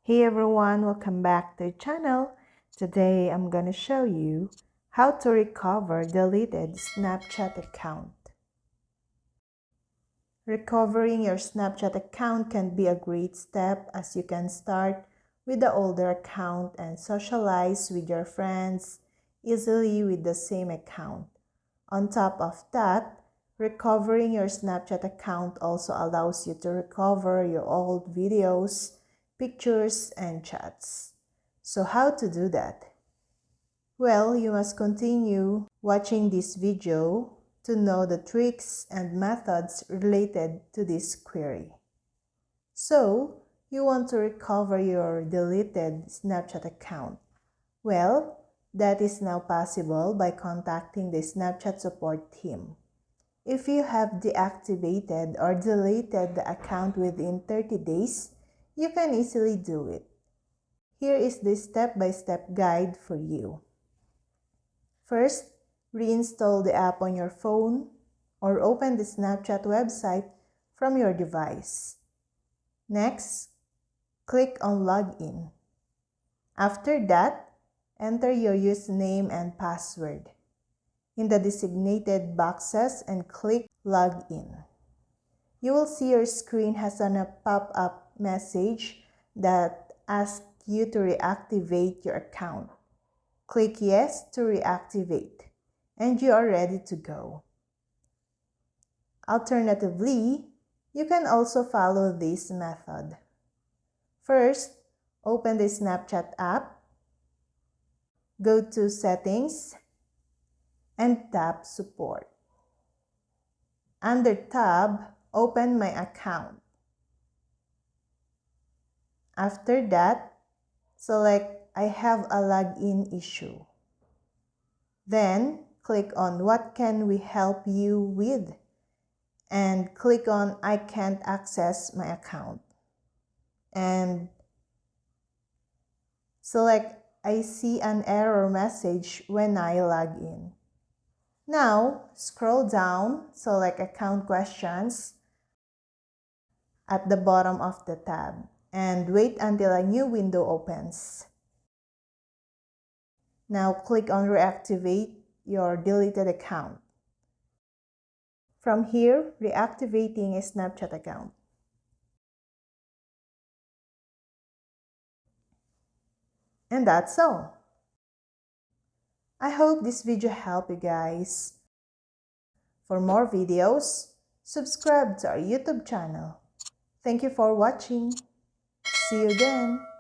Hey everyone, welcome back to the channel. Today I'm gonna show you how to recover deleted Snapchat account. Recovering your Snapchat account can be a great step as you can start with the older account and socialize with your friends easily with the same account. On top of that, recovering your Snapchat account also allows you to recover your old videos, pictures, and chats. So how to do that? Well, you must continue watching this video to know the tricks and methods related to this query. So, you want to recover your deleted Snapchat account. Well, that is now possible by contacting the Snapchat support team. If you have deactivated or deleted the account within 30 days, you can easily do it. Here is the step-by-step guide for you. First, reinstall the app on your phone or open the Snapchat website from your device. Next, click on Login. After that, enter your username and password in the designated boxes and click Login. You will see your screen has a pop-up message that asks you to reactivate your account. Click Yes to reactivate, and you are ready to go. Alternatively, you can also follow this method. First, open the Snapchat app, go to Settings, and tap Support. Under Tab, open My Account. After that, select I have a login issue. Then, click on What can we help you with? And click on I can't access my account. And select I see an error message when I log in. Now, scroll down, select Account Questions at the bottom of the tab, and wait until a new window opens. Now click on Reactivate your deleted account. From here, reactivating a Snapchat account. And that's all. I hope this video helped you guys. For more videos, subscribe to our YouTube channel. Thank you for watching. See you again.